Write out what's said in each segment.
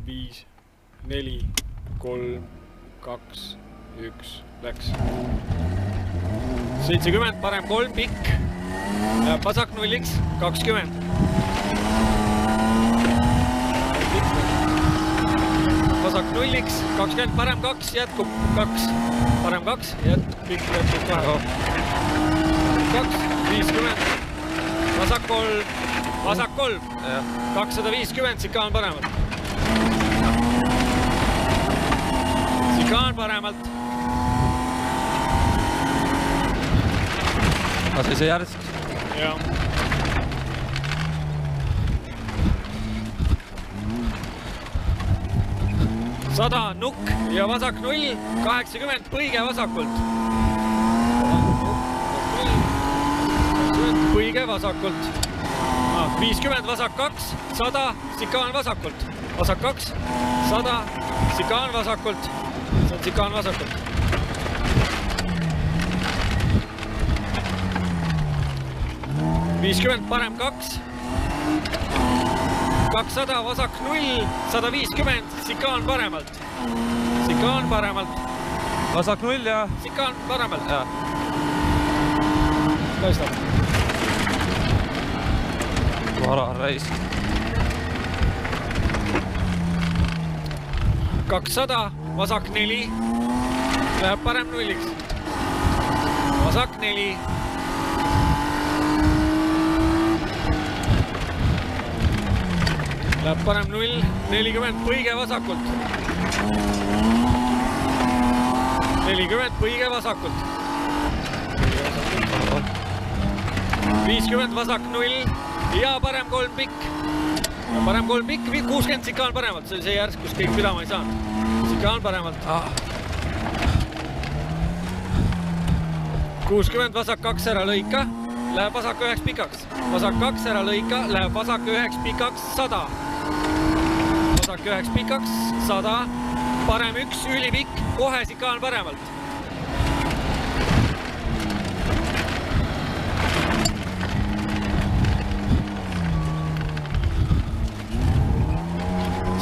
5, 4, 3, 2, 1, läks. 70, parem 3, pikk. Läheb vasak nulliks, 20. Vasak nulliks, 20, parem 2, jätkub 2. Parem 2, pikk jätkub 2. 2, 50. Vasak 3, vasak 3. 250, sikaan paremalt. Sikaan paremalt. Lase see järsk. Jah. Sada nukk ja vasak 0, 80, põige vasakult. Põige vasakult. 50, vasak 2, 100, sikaan vasakult. Vasak 2, 100, sikaan vasakult. See on sikaan vasakult. 50, parem 2. 200, vasak 0, 150, sikaan paremalt. Sikaan paremalt. Vasak 0 ja... Sikaan paremalt. Ja. Tõstab. Vara reis. 200, vasak 4. Läheb parem nulliks. Vasak 4. Läheb parem 0, 40, põige vasakult. 40, põige vasakult. 50, vasak 0 ja parem 3 pikk. Parem 3 pikk, 60 sikaan paremalt. See oli see järsk, kus kõik pidama ei saanud. Sikaan paremalt. 60, vasak 2 ära lõika. Läheb vasak 9 pikaks. Vasak 2 ära lõika, läheb vasak 9 pikaks 100. Vasak 9 pikaks 100. Parem 1, ülipikk, kohe sikaan paremalt.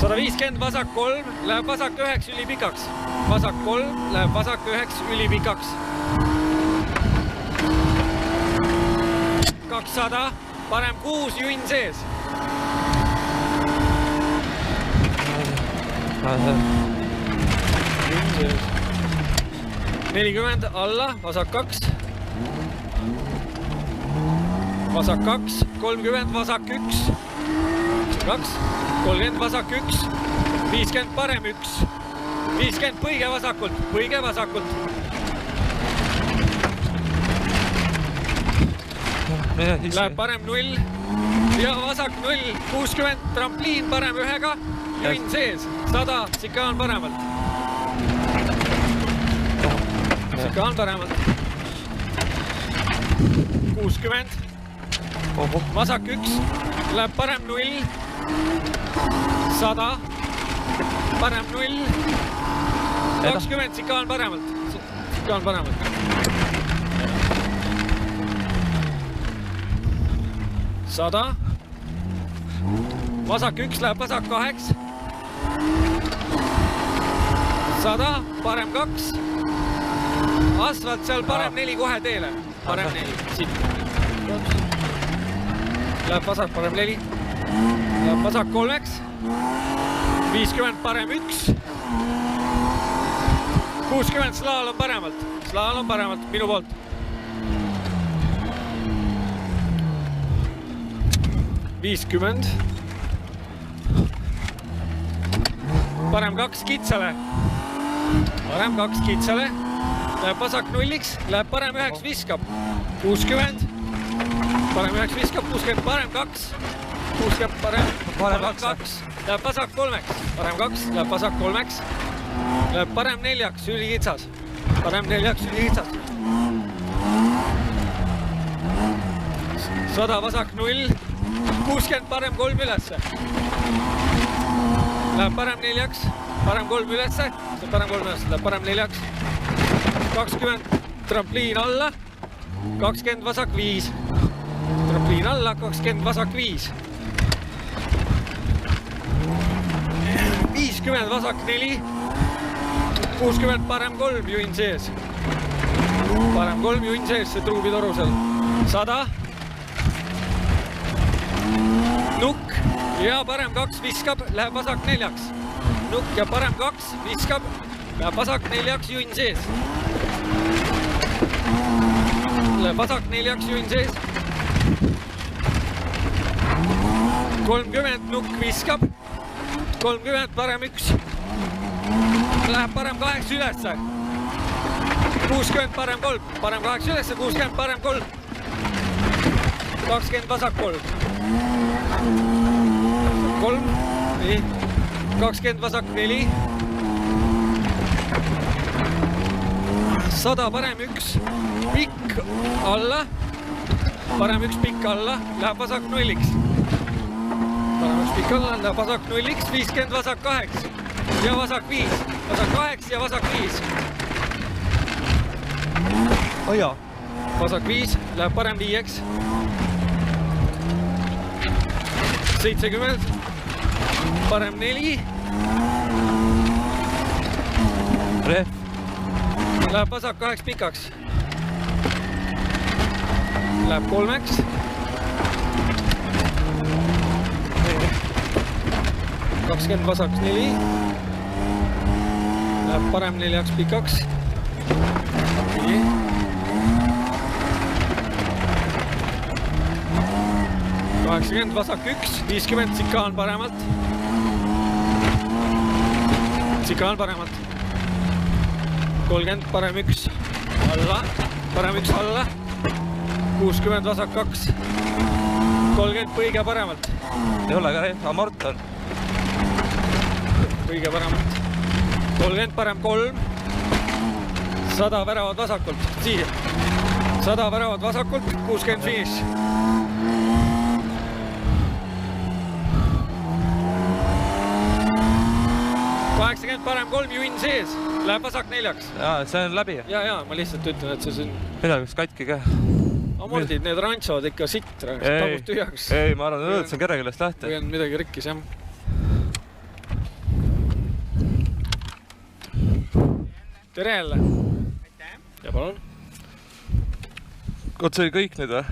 Sada 50, vasak 3, läheb vasak 9 ülipikaks. Vasak 3, läheb vasak 9 ülipikaks. 200, parem 6, junn sees. 40, alla, vasak 2. Vasak 2, 30, vasak 1. 2, 30, vasak 1. 50, parem 1. 50, põige vasakult, põige vasakult. Läheb parem 0 ja vasak 0, 60, trampliin parem 1-ga, junn sees, 100, sikaan paremalt. Sikaan paremalt. 60, vasak 1, läheb parem 0, 100, parem 0, 20, sikaan paremalt. Sikaan paremalt. 100. Vasak 1 läheb vasak 8. 100, parem 2. Asfalt seal parem 4 kohe teele. Parem 4, siit. Läheb vasak parem 4. Läheb vasak 3-ks. 50, parem 1. 60, slaalom paremalt. Slaalom paremalt, minu poolt. 50. Parem 2 kitsale. Parem 2 kitsale. Läheb vasak 0-iks. Läheb parem 9 viskab. 60. Parem 9 viskab. 60. Parem 2. 60. Parem 2. Läheb vasak 3-ks. Parem 2. Läheb vasak 3-ks. Läheb parem 4-ks. Ülikitsas. Parem 4-ks. Ülikitsas. 100 vasak 0. 60, parem 3 ülesse. Läheb parem 4-ks, parem 3 ülesse, parem 3 ülesse, läheb parem 4-ks. 20, trampliin alla, 20 vasak 5. Trampliin alla, 20 vasak 5. 60 vasak 4, 60 parem 3 juhin sees. Parem 3 juhin sees, see truubitoru seal. 100. Nukk ja parem 2 viskab, läheb vasak 4. Nukk ja parem 2 viskab, läheb vasak 4 juhin sees. Läheb vasak 4 juhin sees. 30 nukk viskab, 30 parem 1. Läheb parem 8 ülesse. 60 parem 3, parem 8 ülesse, 60 parem 3. 20 vasak 3. 3, nii. 20 vasak 4. 100 parem 1, pikk alla. Parem 1 pikk alla, läheb vasak 0-iks. Parem 1 pikk alla, läheb vasak 0-iks, 50 vasak 8. Ja vasak 5, vasak 8 ja vasak 5. Oja. Vasak 5, läheb parem 5-eks. 70, parem 4. Rehv. Läheb vasak 2 pikaks. Läheb 3-eks. 20 vasak 4. Läheb parem 4-ks pikaks. Nii. 80 vasak 1, 50 tsikaan paremalt. Tsikaan paremalt. 30 parem 1 alla, parem 1 alla. 60 vasak 2. 30 põige paremalt. Ei ole ka rehv, amort on. Põige paremalt. 30 parem 3. 100 väravad vasakult. Siia. 100 väravad vasakult, 60 finiš. 80 parem 3 juhin sees, läheb vasak 4-ks. Jaa, see on läbi. Ja, ma lihtsalt ütlen, et see on... Midagi vist katki ka. Amordid, need rantsovad ikka sitt, tabust tühjaks. Ei, ma arvan, et see on kerekülest lähte. Või on midagi rikkis, jah. Tere jälle! Ja palun! Oot, see oli kõik nüüd või?